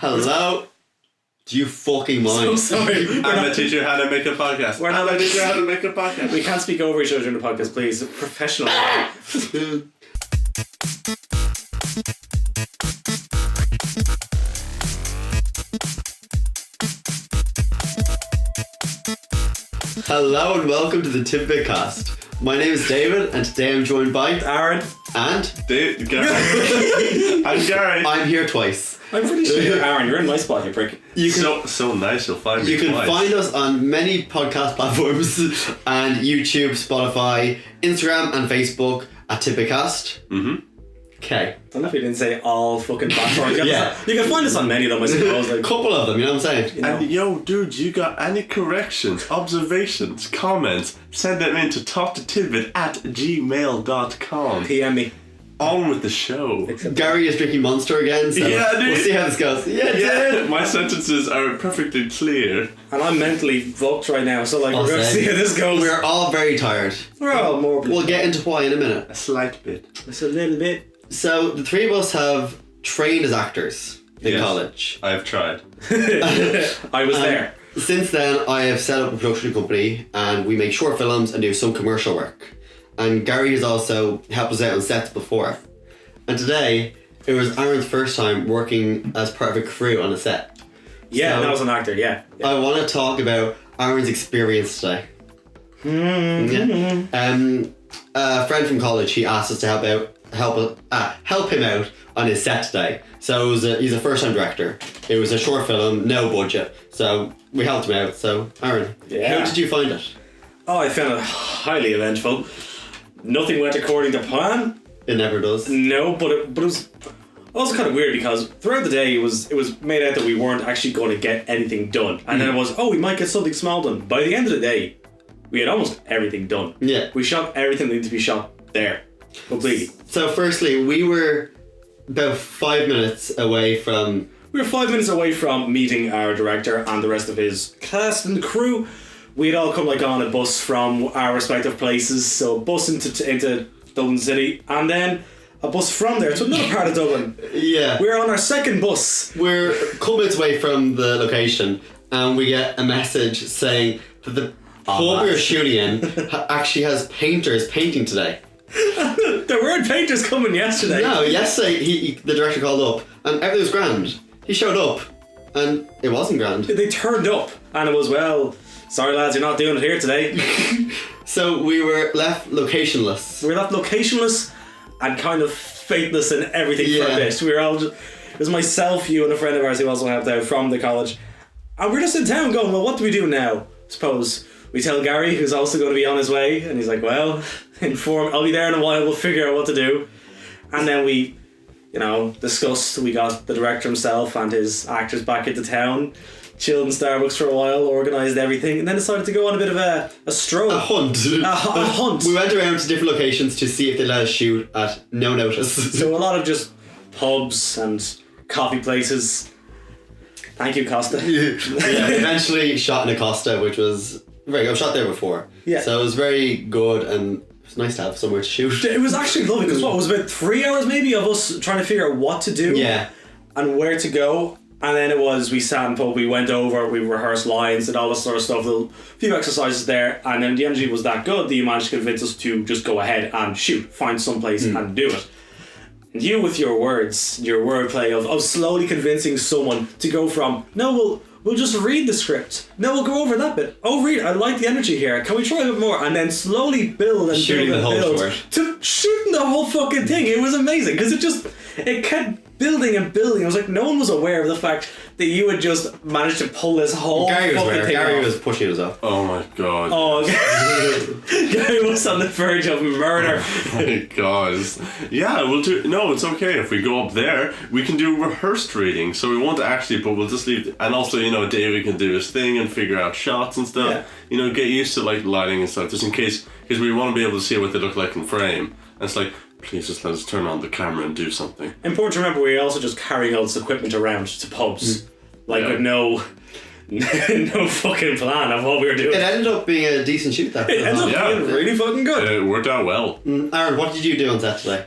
Hello? Do you fucking mind? So sorry. I'm gonna teach you how to make a podcast. We're not I'm gonna teach you how to make a podcast. We can't speak over each other during the podcast, please. Professional. Hello and welcome to the Tidbit Cast. My name is David and today I'm joined by Aaron. And Gary. I'm Gary. I'm here twice. I'm pretty sure you're Aaron. You're in my spot, you prick. You can, So nice you'll find me you can twice. find us on many podcast platforms and YouTube, Spotify, Instagram and Facebook at Tidbit Cast. Mm-hmm. Okay. I don't know if you didn't say all fucking platforms. Yeah. You can find us on many of them, I suppose. A Like, couple of them, you know what I'm saying? you know. And yo, dude, you got any corrections, observations, comments, send them in to talktotidbit@gmail.com. PM me. On with the show. Gary is drinking Monster again, so Yeah, dude. we'll see how this goes. Yeah. My sentences are perfectly clear. And I'm mentally fucked right now, so like, I'll we're going to say. see how this goes. We're all very tired. We're all more. We'll get into why in a minute. A slight bit. It's a little bit. So the three of us have trained as actors in Yes. college. I have tried. I was there. Since then, I have set up a production company and we make short films and do some commercial work. And Gary has also helped us out on sets before. And today, it was Aaron's first time working as part of a crew on a set. Yeah, So- that was an actor, yeah. I want to talk about Aaron's experience today. Yeah. A friend from college, he asked us to help him out on his set today. So he's a first-time director. It was a short film, no budget. So we helped him out. So Aaron, Yeah. how did you find it? Oh, I found it highly eventful. Nothing went according to plan. It never does. No, but it was also kind of weird because throughout the day it was made out that we weren't actually going to get anything done, and then it was, oh, we might get something small done. By the end of the day, we had almost everything done. Yeah. We shot everything that needed to be shot there, completely. So firstly, we were about 5 minutes away from... We were 5 minutes away from meeting our director and the rest of his cast and crew. We had all come like on a bus from our respective places, so a bus into Dublin City, and then a bus from there to another part of Dublin. Yeah. We're on our second bus. We're a couple minutes away from the location and we get a message saying that the pub we're shooting in actually has painters painting today. There weren't painters coming yesterday. No, yesterday the director called up and everything was grand. He showed up and it wasn't grand. They turned up and it was, well, sorry lads, you're not doing it here today. So we were left locationless. We were left locationless and kind of faithless in everything for a Yeah. bit. We were all just, it was myself, you and a friend of ours who also helped out from the college. And we're just in town going, well, what do we do now? Suppose we tell Gary, who's also going to be on his way, and he's like, well, I'll be there in a while, we'll figure out what to do. And then we, discussed, we got the director himself and his actors back into town, chilled in Starbucks for a while, organised everything, and then decided to go on a bit of a stroll. A hunt. A hunt. We went around to different locations to see if they let us shoot at no notice. So a lot of just pubs and coffee places. Thank you, Costa. Yeah, eventually shot in Acosta, which was very good. I've shot there before. Yeah. So it was very good and it was nice to have somewhere to shoot. It was actually lovely because it was about 3 hours maybe of us trying to figure out what to do. Yeah. And where to go. And then we sat in pub, we went over, we rehearsed lines and all this sort of stuff, a few exercises there, and then the energy was that good that you managed to convince us to just go ahead and shoot, find some place and do it. And you with your words, your wordplay of slowly convincing someone to go from, no, we'll just read the script. No, we'll go over that bit. Oh, read, I like the energy here. Can we try a bit more? And then slowly build and Shooting build the and whole build short. to shooting the whole fucking thing. It was amazing because it kept building and building. It was like no one was aware of the fact that you had just managed to pull this whole Gary was fucking aware. thing Gary off. was pushing us up. Oh my god. Oh, Gary was on the verge of murder. Hey guys. Yeah, we'll do. No, it's okay if we go up there. We can do rehearsed reading, so we won't actually, but we'll just leave. And also, David can do his thing and figure out shots and stuff. Yeah. Get used to like lighting and stuff, just in case, because we want to be able to see what they look like in frame. And it's like, please just let us turn on the camera and do something. Important to remember, we're also just carrying all this equipment around to pubs, with no fucking plan of what we were doing. It ended up being a decent shoot that. It ended up being really fucking good. It worked out well. Aaron, what did you do on set today?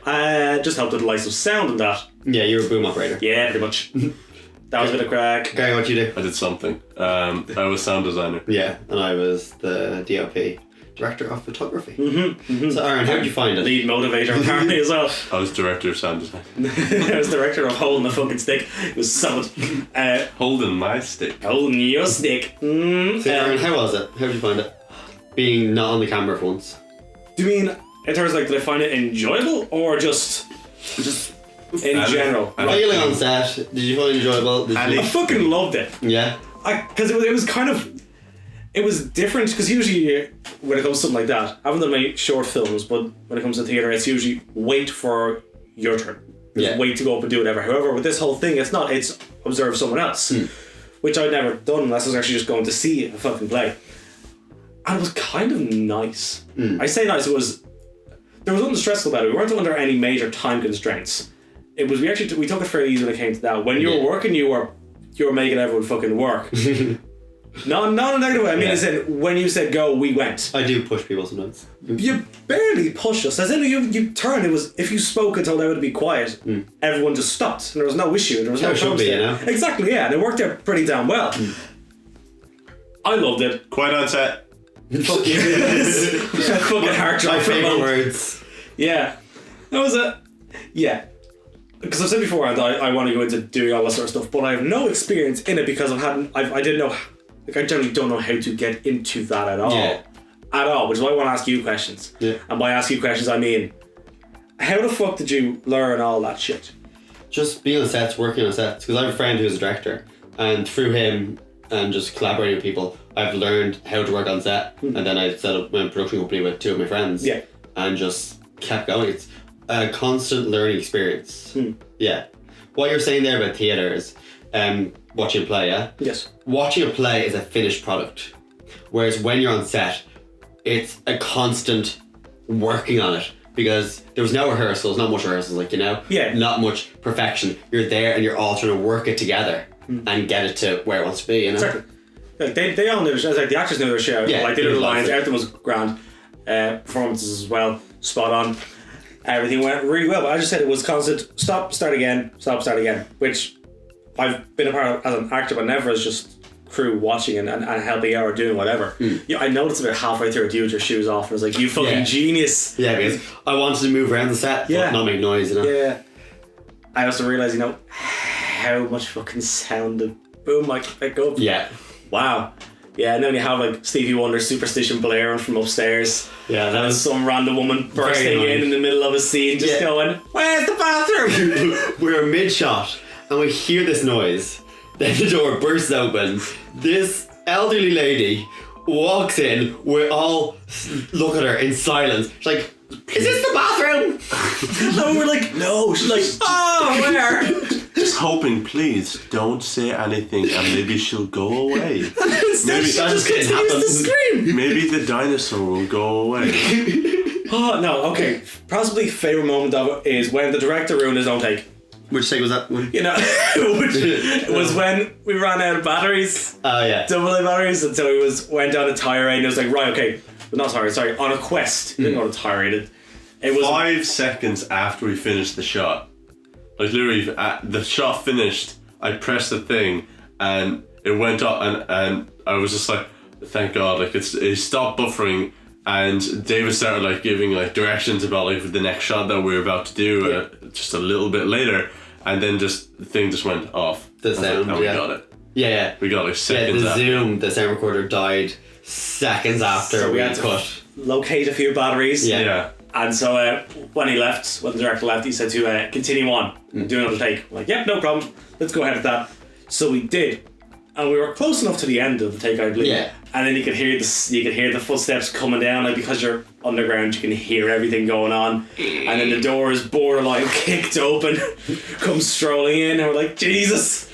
Just helped with the likes of sound and that. Yeah, you were a boom operator. Yeah, pretty much. That was a bit of crack. Gary, what'd you do? I did something. I was sound designer. Yeah, and I was the DOP, director of photography. Mm-hmm. So Aaron, how did you find it? Lead motivator apparently as well. I was director of sound design. I was director of holding the fucking stick. It was solid. Holding my stick. Holding your stick. So Aaron, how was it? How did you find it? Being not on the camera for once. Do you mean in terms of like, did I find it enjoyable or just in general? Feeling on set, did you find it enjoyable? I fucking loved it. Yeah. Because it was kind of, it was different, because usually when it comes to something like that, I haven't done many short films, but when it comes to theatre, it's usually wait for your turn. Just wait to go up and do whatever. However, with this whole thing, it's not, it's observe someone else, which I'd never done unless I was actually just going to see a fucking play. And it was kind of nice. I say nice, there was nothing stressful about it. We weren't under any major time constraints. It was, we took it fairly easy when it came to that. When you were working, you were making everyone fucking work. Not in a negative way. I mean, as in, when you said go, we went. I do push people sometimes. You barely pushed us. As in, you turned. It was, if you spoke and told everyone to be quiet, everyone just stopped. And there was no issue. There was no should be, there. you know? Exactly, yeah. And it worked out pretty damn well. I loved it. Quite on set. Fuck you. Fucking heart My drop for a favourite moment. words. Yeah. That was it. Yeah. Because I've said before, I want to go into doing all that sort of stuff, but I have no experience in it because I didn't know, like I generally don't know how to get into that at all. Yeah. At all, which is why I want to ask you questions. Yeah. And by asking you questions, I mean, how the fuck did you learn all that shit? Just being on sets, working on sets. Because I have a friend who's a director, and through him and just collaborating with people, I've learned how to work on set. And then I set up my production company with two of my friends. Yeah. And just kept going. It's a constant learning experience. Yeah. What you're saying there about theatre is watching a play, yeah? Yes. Watching a play is a finished product. Whereas when you're on set, it's a constant working on it. Because there was no rehearsals, not much rehearsals, like, you know? Yeah. Not much perfection. You're there and you're all trying to work it together and get it to where it wants to be, you know? Exactly. Like they all knew, like the actors knew their share. Yeah, Like they knew the lines, exactly. everything was grand. Performances as well, spot on. Everything went really well, but I just said it was constant stop, start again, which I've been a part of as an actor, but never as just crew watching and helping out or doing whatever. Yeah, I noticed about halfway through, a dude with your shoes off and I was like, you fucking genius. Yeah, because I wanted to move around the set, but not make noise, you know? Yeah. I also realised, you know, how much fucking sound the boom mic can pick up. Yeah. Wow. Yeah, and then you have like Stevie Wonder's Superstition blaring from upstairs. Yeah, that And was some random woman bursting in the middle of a scene, just going, "Where's the bathroom?" we're mid-shot and we hear this noise. Then the door bursts open. This elderly lady walks in. We all look at her in silence. She's like, "Is this the bathroom?" And we're like, "No." She's like, "Oh, where?" Just hoping, please don't say anything, and maybe she'll go away. Instead, she that just just didn't continues happen. to scream. Maybe the dinosaur will go away. Oh no. Okay. Possibly favorite moment of it is when the director ruined his own take. Which take was that one? You know, which was when we ran out of batteries. Oh, yeah. AA batteries, and so he went on a tirade and it was like, right, okay, but not tirade, sorry, on a quest. He didn't go on a tirade. It was 5 seconds after we finished the shot, like literally, the shot finished, I pressed the thing and it went up, and I was just like, thank God, like it stopped buffering, and David started like giving like directions about like the next shot that we were about to do just a little bit later, and then just the thing just went off. The sound, and we got it. Yeah. We got like seconds the after. Zoom, the sound recorder died seconds after So we we had to cut. locate a few batteries. Yeah. And so when the director left, he said to continue on, do another take. I'm like, yep, no problem. Let's go ahead with that. So we did, and we were close enough to the end of the take, I believe. Yeah. And then you could hear the footsteps coming down, like because you're underground, you can hear everything going on. And then the door is borderline kicked open, comes strolling in, and we're like, Jesus.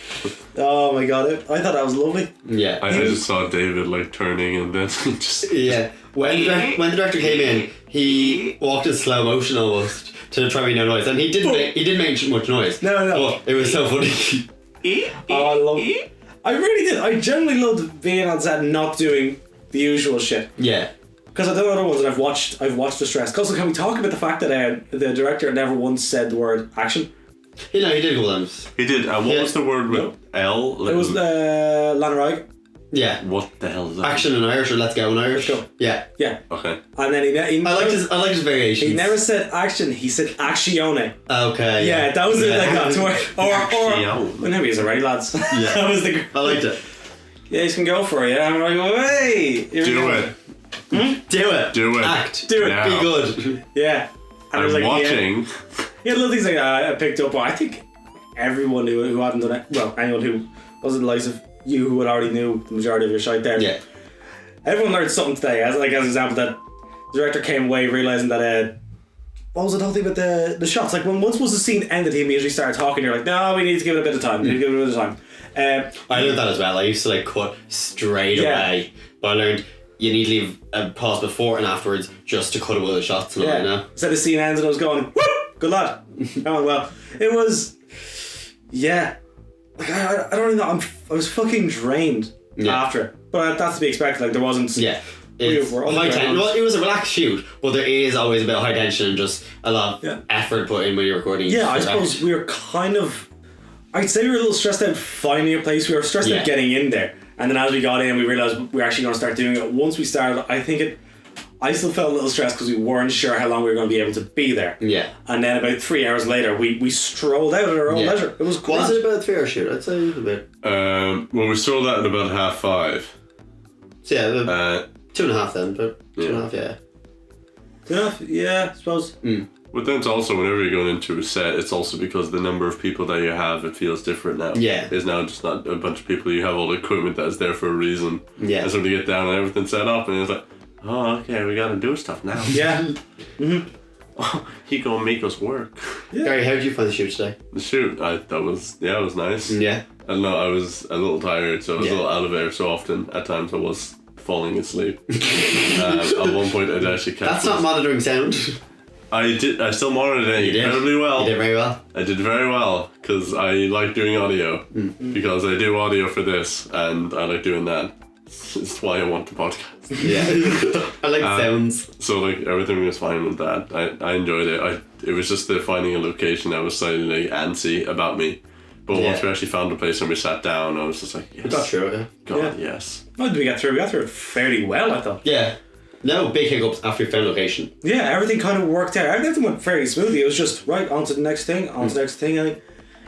Oh my God, I thought that was lovely. Yeah. I just saw David like turning, and then just Yeah. When the director came in, he walked in slow motion almost to try to make no noise, and he didn't make much noise. No. But it was so funny. I really did. I generally loved being on set and not doing the usual shit. Yeah. Because I've done other ones and I've watched Distress. Also, can we talk about the fact that the director never once said the word action? He did a couple times. he did. And what Yeah. was the word with L? It was Lanarag. Yeah. What the hell is that? Action in Irish or let's go in Irish? Let's go. Yeah. Yeah. Okay. And then he I like his variations. He never said action. He said actione. Okay. Yeah, that was it. Like that. Or Action. well, maybe he's alright, lads. Yeah. That was the. I liked it. Yeah, he's can go for it. Yeah, I'm like, hey, here we Do go. it. Do it. Do it. Act. Do it. Now. Be good. Yeah. And I'm it was like, watching. Yeah, little things like that I picked up on. I think everyone who hadn't done it, well, anyone who wasn't the likes of you who had already knew the majority of your shite there. Yeah. Everyone learned something today. As example, that the director came away realising that what was the whole thing about the shots? Like once the scene ended, he immediately started talking. You're like, no, we need to give it a bit of time. We need to give it a bit of time. I learned that as well. I used to like cut straight away, but I learned you need to leave a pause before and afterwards just to cut away the shots. And all, you know? So the scene ends and I was going, whoop, good lad. Oh well, it was, yeah. Like I don't really know. I was fucking drained after it, but that's to be expected. Like there wasn't. Yeah. It's we're high tension. Well, it was a relaxed shoot, but there is always a bit of high tension and just a lot of effort put in when you're recording. Yeah, I suppose we were kind of. I'd say we were a little stressed out finding a place. We were stressed out getting in there, and then as we got in, we realised we were actually going to start doing it. Once we started, I still felt a little stressed because we weren't sure how long we were going to be able to be there. Yeah. And then about 3 hours later, we strolled out at our own leisure. It was great. Was it about a 3 hour shoot? I'd say a bit. Well, we sold that at about 5:30. So yeah, about 2.5 then, but 2.5, Yeah, I suppose. But then it's also, whenever you're going into a set, it's also because the number of people that you have, it feels different now. Yeah. It's now just not a bunch of people. You have all the equipment that's there for a reason. Yeah. And so to get down and everything set up, and it's like, oh, okay, we gotta do stuff now. Yeah. Oh, he gonna make us work. Gary, how did you find the shoot today? The shoot, it was nice. Yeah. I don't know, I was a little tired, so I was a little out of air so often. At times I was falling asleep. At one point I'd actually catch That's not monitoring sound. I still monitored it incredibly well. You did very well. I did very well, because I like doing audio. Because I do audio for this, and I like doing that. It's why I want the podcast. Yeah. I like sounds. So like everything was fine with that. I enjoyed it. It was just the finding a location that was slightly antsy about me. But once we actually found a place and we sat down, I was just like, yes. We got through it, yeah. God, yes. How did we get through? We got through it fairly well, I thought. Yeah. No big hiccups after we found a location. Yeah, everything kind of worked out. Everything went fairly smoothly. It was just, right, on to the next thing, on to the next thing. And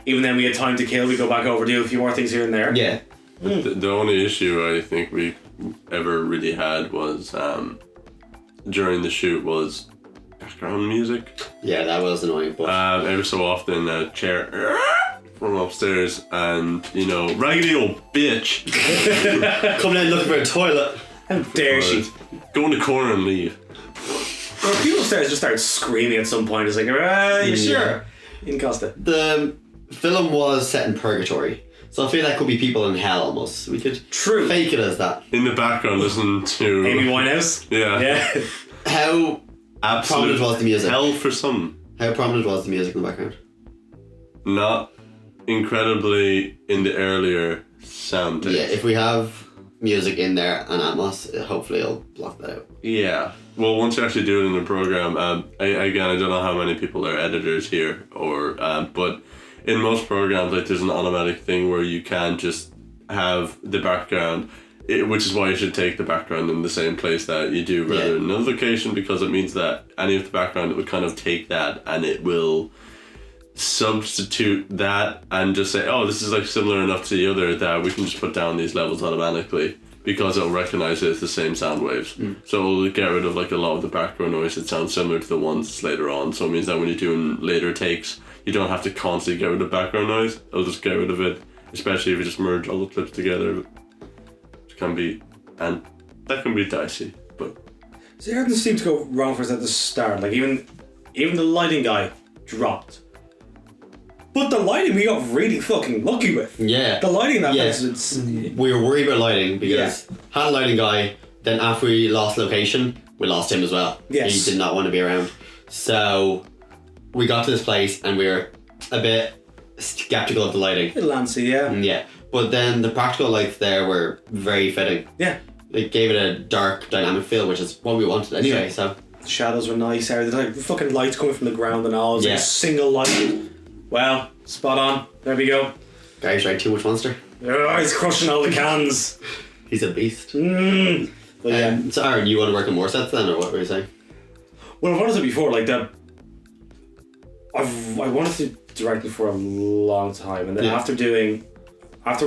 even then we had time to kill. We go back over, do a few more things here and there. Yeah. The only issue I think we ever really had was during the shoot was background music. Yeah, that was annoying. But Every so often a chair from upstairs and, raggedy old bitch. coming in looking for a toilet. How dare she? Go in the corner and leave. Well, people upstairs just started screaming at some point. It's like, you sure? In Costa. The film was set in purgatory. So I feel that could be people in hell almost. We could fake it as that. In the background, listen to Amy Winehouse? Yeah. How prominent was the music? Hell for some. How prominent was the music in the background? Not incredibly in the earlier sound takes. Yeah, if we have music in there and Atmos, hopefully it'll block that out. Yeah. Well, once you actually do it in the program, I don't know how many people are editors here, but in most programs, like there's an automatic thing where you can just have the background, which is why you should take the background in the same place that you do rather than another location, because it means that any of the background, it will kind of take that and it will substitute that and just say, oh, this is like similar enough to the other that we can just put down these levels automatically, because it'll recognize it as the same sound waves. So it'll get rid of like a lot of the background noise that sounds similar to the ones later on. So it means that when you're doing later takes, you don't have to constantly get rid of background noise. It'll just get rid of it, especially if you just merge all the clips together. Which can be, and that can be dicey, but... So everything seemed to go wrong for us at the start. Like even the lighting guy dropped. But the lighting we got really fucking lucky with. Yeah. The lighting in that place, it's... We were worried about lighting because had a lighting guy, then after we lost location, we lost him as well. Yes. He did not want to be around. So we got to this place and we were a bit skeptical of the lighting. Little antsy, yeah. Yeah. But then the practical lights there were very fitting. Yeah. It gave it a dark, dynamic feel, which is what we wanted anyway, so... The shadows were nice. The like, fucking lights coming from the ground and all. It was like a single light. Well, spot on. There we go. Gary's tried too much Monster. Oh, he's crushing all the cans. He's a beast. But yeah. So Aaron, you want to work on more sets then, or what were you saying? Well, I've wanted to before, like that. I wanted to direct it for a long time, and then after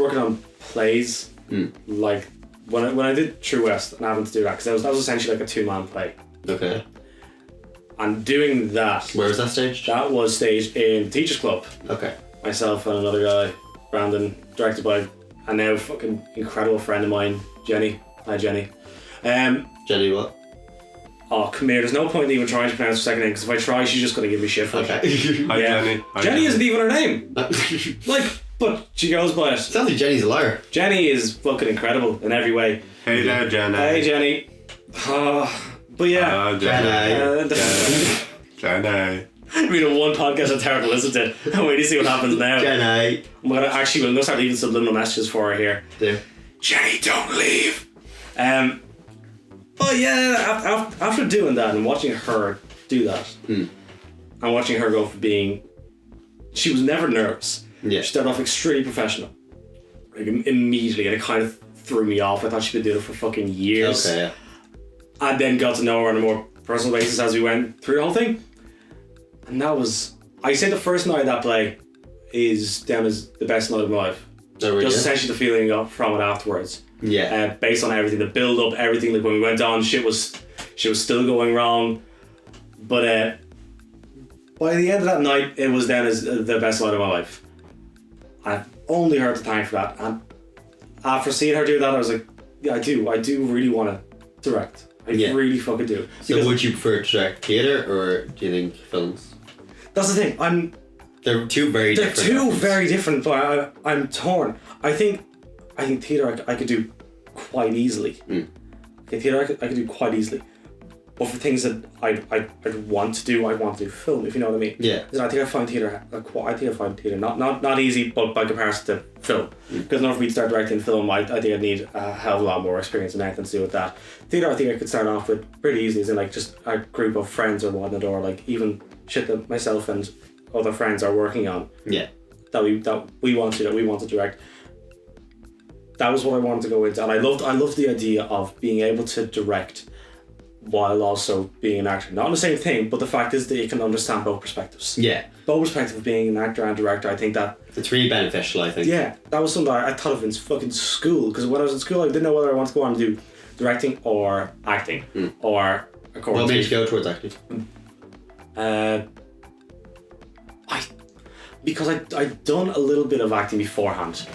working on plays, like when I did True West and having to do that, because that was essentially like a 2-man play. Okay. And doing that. Where was that staged? That was staged in Teachers Club. Okay. Myself and another guy, Brandon, directed by a now fucking incredible friend of mine, Jenny. Hi, Jenny. Jenny, what? Oh, come here. There's no point in even trying to pronounce her second name, because if I try, she's just going to give me shit for it. Okay. Hi, Jenny. Hi, Jenny isn't even her name. But she goes by it. Sounds like Jenny's a liar. Jenny is fucking incredible in every way. Hey there, Jenny. Hey, Jenny. But yeah. Jenny. We know one podcast that's hard to listen to. I'm waiting to see what happens now. Jenny. I'm gonna start leaving subliminal messages for her here. Do. Jenny, don't leave. But yeah, after doing that and watching her do that, and watching her go from being, she was never nervous. Yeah. She started off extremely professional, like immediately, and it kind of threw me off. I thought she'd been doing it for fucking years. Okay. Yeah. And then got to know her on a more personal basis as we went through the whole thing. And that was, I say the first night of that play is down as the best night of my life. Oh, really? Just essentially the feeling I got from it afterwards. Yeah. Based on everything, the build up, everything. Like when we went on, shit was still going wrong. But by the end of that night, it was then as the best night of my life. I've only her to thank for that. And after seeing her do that, I was like, yeah, I do really want to direct. I really fucking do. So Because would you prefer to direct theatre or do you think films? that's the thing. They're two very They're different. two very different, but I'm torn. I think theatre I could do quite easily. Okay, theatre I could do quite easily. But for things that I'd want to do, I want to do film, if you know what I mean. Yeah. I think I find theatre not easy, but by comparison to film. Because in order for me to start directing film, I think I'd need a hell of a lot more experience and anything to do with that. Theatre I think I could start off with pretty easily, as in like just a group of friends or whatnot, or like even shit that myself and other friends are working on. Yeah. That we want to direct. That was what I wanted to go into, and I loved the idea of being able to direct while also being an actor. Not the same thing, but the fact is that you can understand both perspectives. Yeah. Both perspectives of being an actor and director. I think that It's really beneficial, I think. yeah, that was something I thought of in fucking school, because when I was in school I didn't know whether I wanted to go on and do directing or acting or a course. What made you go towards acting? Because I'd done a little bit of acting beforehand.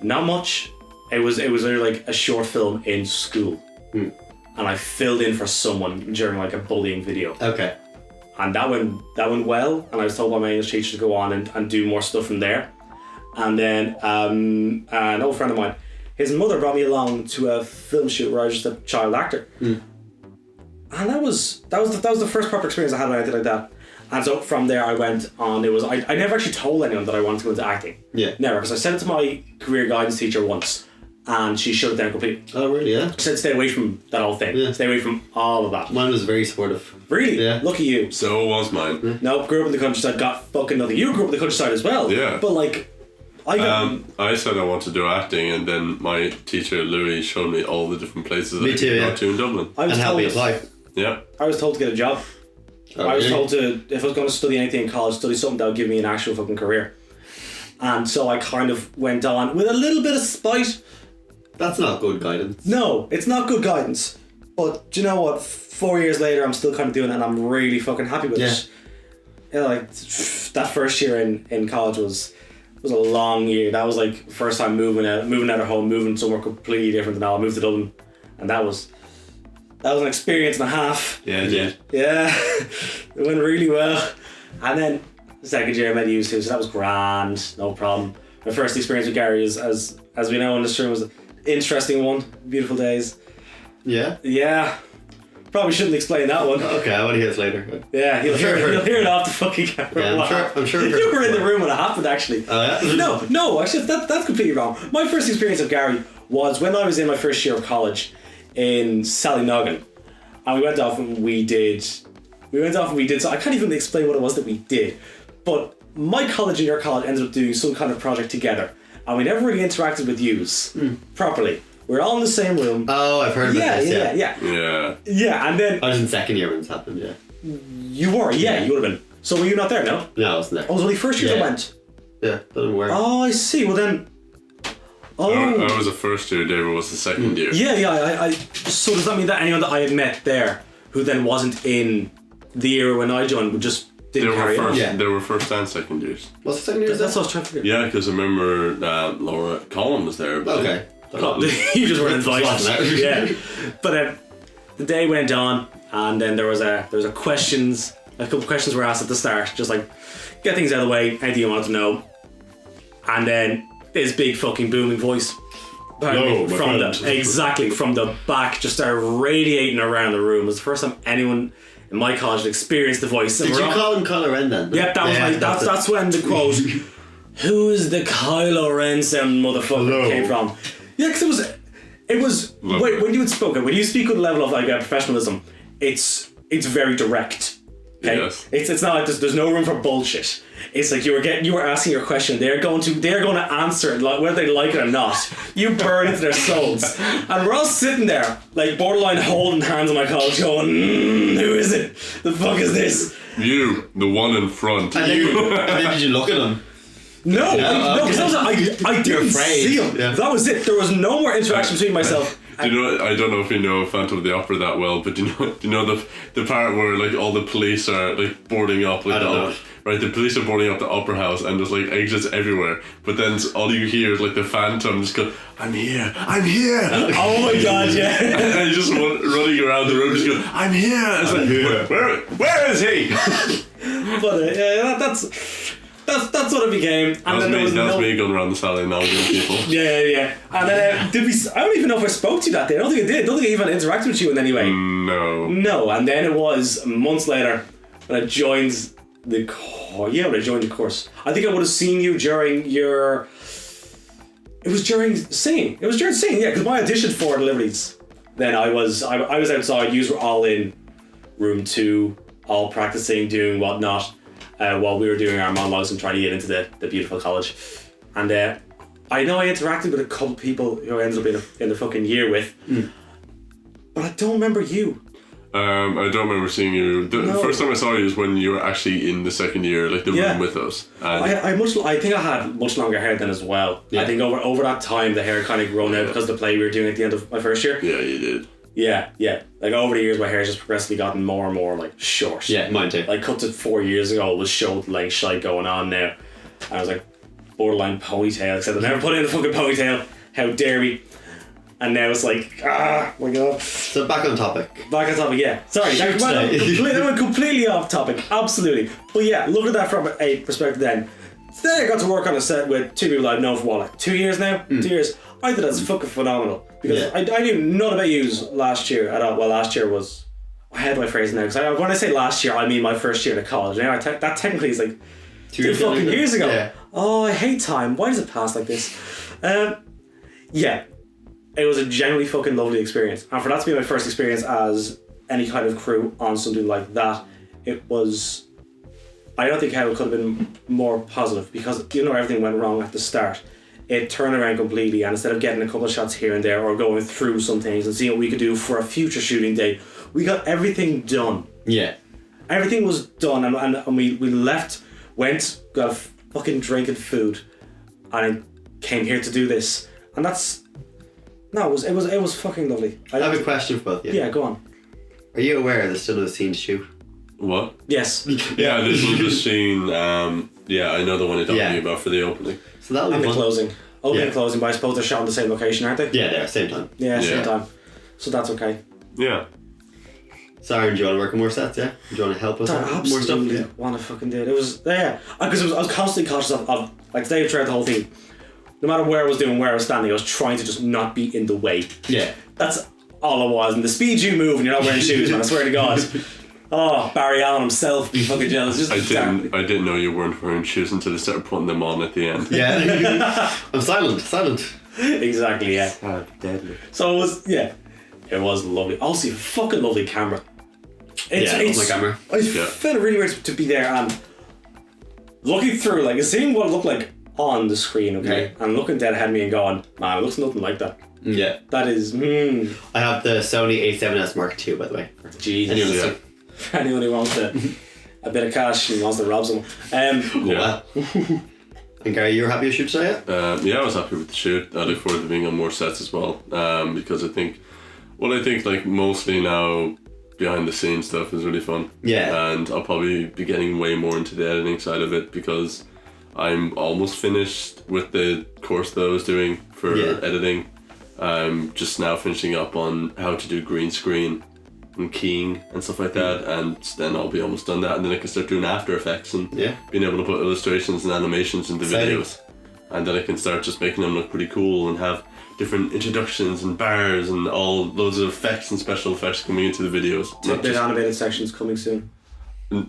Not much. It was like a short film in school. And I filled in for someone during like a bullying video. Okay. And that went well, and I was told by my English teacher to go on and do more stuff from there. And then an old friend of mine, his mother brought me along to a film shoot where I was just a child actor. And that was the first proper experience I had when I did like that. And so from there I went on. I never actually told anyone that I wanted to go into acting. Yeah. Never, because I sent it to my career guidance teacher once, and she shut it down completely. Oh, really? Yeah. She said stay away from that whole thing. Yeah. Stay away from all of that. Mine was very supportive. Really? Yeah. Lucky you. So was mine. No, grew up in the countryside, got fucking nothing. You grew up in the countryside as well. Yeah. But like, I got... I said I wanted to do acting, and then my teacher Louis showed me all the different places that I could go to in Dublin. I was And help me told, apply. Yeah. I was told to get a job. Oh, I was really? told to, if I was going to study anything in college, study something that would give me an actual fucking career. And so I kind of went on with a little bit of spite. That's not good guidance. No, it's not good guidance. But do you know what? 4 years later, I'm still kind of doing it, and I'm really fucking happy with it. You know, like that first year in college was a long year. That was like first time moving out of home, moving somewhere completely different than all. I moved to Dublin, and that was an experience and a half. Yeah, dude. Yeah, it went really well. And then the second year I met you too, so that was grand, no problem. My first experience with Gary is, as we know in this room, was an interesting one. Beautiful days. Yeah? Yeah. Probably shouldn't explain that one. Okay, I want to hear this later. Yeah, you'll hear it off the fucking camera. Yeah, I'm sure. You were in the room when it happened, actually. Oh, yeah? No, actually, that's completely wrong. My first experience of Gary was when I was in my first year of college in Sallynoggin. And we went off and we did, so I can't even explain what it was that we did. But my college and your college ended up doing some kind of project together. and we never really interacted with yous properly. We were all in the same room. Oh, I've heard about this. Yeah. Yeah, and then I was in second year when this happened. Yeah. you were, you would have been. So were you not there? No. No, I wasn't there. Oh, it was only first year that went. Yeah, doesn't work. Oh, I see. Well then. Oh. I was the first year. David was the second year. Yeah. So does that mean that anyone that I had met there, who then wasn't in the year when I joined, would just didn't carry on? Yeah. There were first and second years. What's the second year? That's what I was trying to figure. Yeah, because I remember Laura Colin was there. But Okay. You just weren't invited. Wasn't Yeah. But the day went on, and then there was a questions. A couple of questions were asked at the start, just like get things out of the way. Anything you want to know, and then this big fucking booming voice. Hello, my from friend. from the back, just started radiating around the room. It was the first time anyone in my college had experienced the voice. Did you call him Kylo Ren then? Yep, that was that's when the quote, "Who is the Kylo Ren sound motherfucker?" Hello. came from. Yeah, because it was Lovely. when you had spoken, when you speak with a level of like professionalism, it's very direct. Okay? Yes. It's not like there's no room for bullshit. It's like you were asking your question. They're going to answer it, like whether they like it or not. You burn into their souls, and we're all sitting there like borderline holding hands on my college, going, "Who is it? The fuck is this?" You, the one in front. And then did you look at him? No, because I didn't afraid. see him. Yeah. That was it. There was no more interaction between myself. Do you know? I don't know if you know Phantom of the Opera that well, but do you know the part where like all the police are like boarding up, like I don't know. right? The police are boarding up the opera house, and there's like exits everywhere. But then all you hear is like the Phantom just go, "I'm here, I'm here." Oh my god, yeah. And he's just running around the room, just going, "I'm here." It's like, here. Where is he? But yeah, that's what it became. And then there was That was no. me going around the salon now with people. Yeah. And then did we? I don't even know if I spoke to you that day. I don't think I did. I don't think I even interacted with you in any way. No. No. And then it was months later when I joined the course. Yeah, when I joined the course. I think I would have seen you during your. It was during singing. It was during singing. Yeah, because my audition for the Liberties. Then I was outside. You were all in room 2, all practicing, doing whatnot. While we were doing our monologues and trying to get into the beautiful college. And I know I interacted with a couple people who I ended up in the fucking year with, but I don't remember you. I don't remember seeing you. The first time I saw you was when you were actually in the second year, like the room with us. And I think I had much longer hair then as well. Yeah. I think over that time the hair kind of grown out because of the play we were doing at the end of my first year. yeah, you did. Yeah. Like over the years my hair's just progressively gotten more and more like short. Yeah, mine too. Like cut to 4 years ago, it was shoulder length shite going on now. And I was like, borderline ponytail, except I never put in a fucking ponytail. How dare me? And now it's like, my god. So back on topic. Back on topic, yeah. Sorry, Shoot that went completely off topic, absolutely. But yeah, look at that from a perspective then. Today I got to work on a set with 2 people I've known for what, like 2 years now? 2 years. I thought that's fucking phenomenal. Because I knew none about yous last year at all. Well, last year was... How do I phrase it now? Because when I say last year, I mean my first year at college. Now, that technically is like 2 fucking years ago. Yeah. Oh, I hate time. Why does it pass like this? Yeah. It was a genuinely fucking lovely experience. And for that to be my first experience as any kind of crew on something like that, it was... I don't think how it could have been more positive because, everything went wrong at the start. It turned around completely, and instead of getting a couple of shots here and there or going through some things and seeing what we could do for a future shooting day, we got everything done. Yeah. Everything was done, and we left, went, got a fucking drink and food, and I came here to do this. And that's... No, it was fucking lovely. I have a question for both of you. Yeah, go on. Are you aware there's still a scene to shoot? What? Yes. Yeah, there's another scene. Yeah, I know the one you're talking about for the opening. So that'll And be the fun. closing. Opening and Yeah. closing, but I suppose they're shot on the same location, aren't they? Yeah, they're same time. Yeah, same Yeah. time. So that's okay. Yeah. Sorry, do you want to work on more sets, yeah? Do you want to help us out with more stuff? Absolutely want to fucking do it. It was, yeah. Because I was constantly conscious of like today throughout the whole thing, no matter where I was doing, where I was standing, I was trying to just not be in the way. Yeah. That's all it was. And the speed you move and you're not wearing shoes, man, I swear to God. Oh, Barry Allen himself be fucking jealous. Just I didn't know you weren't wearing shoes until they started putting them on at the end. Yeah. I'm silent. Exactly, yeah. Oh, deadly. So it was, yeah. It was lovely. Also, a fucking lovely camera. I love my camera. I found it really weird to be there and looking through, like, seeing what it looked like on the screen, okay, and looking dead ahead of me and going, man, it looks nothing like that. Yeah. That is, I have the Sony A7S Mark II, by the way. Jesus. Anyone Yeah. listening? For anyone who wants a bit of cash and wants to rob someone. Yeah. And Gary, you were happy with shoot today? Yeah, I was happy with the shoot. I look forward to being on more sets as well. Because I think like mostly now behind the scenes stuff is really fun. Yeah. And I'll probably be getting way more into the editing side of it because I'm almost finished with the course that I was doing for editing. I'm just now finishing up on how to do green screen and keying and stuff like that, and then I'll be almost done that, and then I can start doing After Effects and being able to put illustrations and animations into videos, and then I can start just making them look pretty cool and have different introductions and bars and all loads of effects and special effects coming into the videos. There's animated sections coming soon.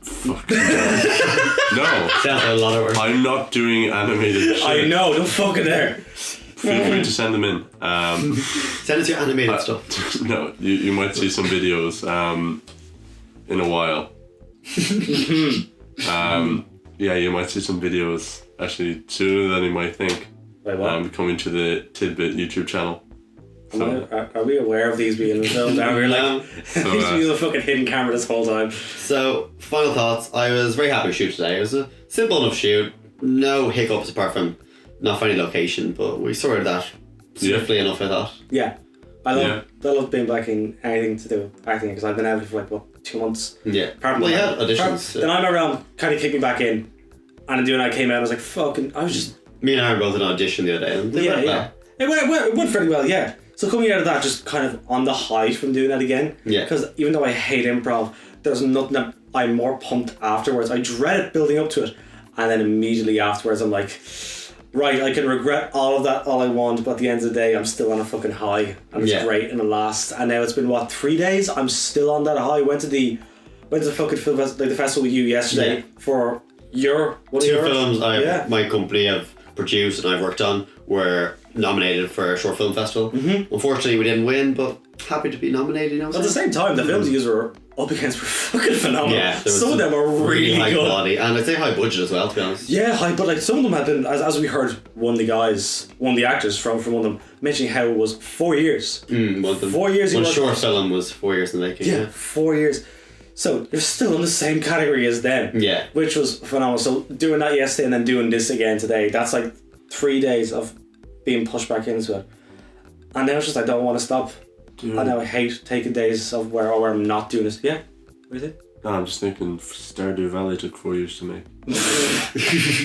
Fuck. No. Sounds like a lot of work. I'm not doing animated shit. I know, don't fucking there. Feel free to send them in. Send us your animated stuff. No, you might see some videos in a while. Yeah, you might see some videos actually sooner than you might think. Wait, what? Coming to the Tidbit YouTube channel. So, Are we aware of these being filmed? Are we like these being a fucking hidden camera this whole time? So, final thoughts. I was very happy to shoot today. It was a simple enough shoot. No hiccups apart from not finding location, but we sorted that swiftly enough, I thought. Yeah. I love being back in anything to do with acting because I've been out for like 2 months. Yeah. Well, yeah, auditions. Then I remember kind of kicked me back in, and then I came out. I was like, "Fucking!" I was just. Me and Aaron both did an audition the other day. And they went well. It went fairly well. Yeah. So coming out of that, just kind of on the high from doing that again. Yeah. Because even though I hate improv, there's nothing that I'm more pumped afterwards. I dread it building up to it, and then immediately afterwards, I'm like. Right, I can regret all of that all I want, but at the end of the day, I'm still on a fucking high, and it's great and it lasts. And now it's been 3 days? I'm still on that high. Went to the fucking film the festival with you yesterday for your two films my company have produced and I've worked on were nominated for a short film festival. Mm-hmm. Unfortunately, we didn't win, but happy to be nominated. You know. At the same time, the films you were up against were fucking phenomenal. Yeah, some of them are really high good. quality, and I'd say high budget as well. To be honest. Yeah, high, but like some of them had been, as we heard, one of the actors from one of them mentioning how it was 4 years. One of them. 4 years. One short film was 4 years in the making. Yeah, 4 years. So you're still in the same category as them. Yeah, which was phenomenal. So doing that yesterday and then doing this again today, that's like 3 days of being pushed back into it. And then it's just I don't want to stop. Dude. And now I hate taking days of where I'm not doing this. Yeah. What do you think? No, I'm just thinking Stardew Valley took 4 years to make.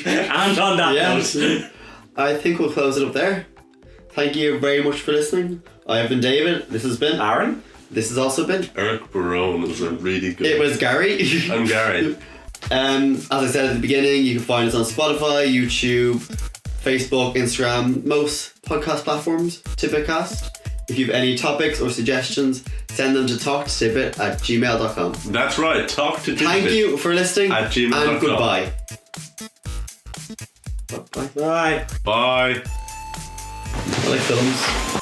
And on that note, I think we'll close it up there. Thank you very much for listening. I have been David. This has been Aaron. This has also been Eric Barone is a really good. It was Gary. I'm Gary. As I said at the beginning, you can find us on Spotify, YouTube, Facebook, Instagram, most podcast platforms, Tidbitcast. If you have any topics or suggestions, send them to talktotidbit@gmail.com. That's right, talk to Tidbit. Thank you for listening at gmail.com. and goodbye. Bye. Bye. I like films.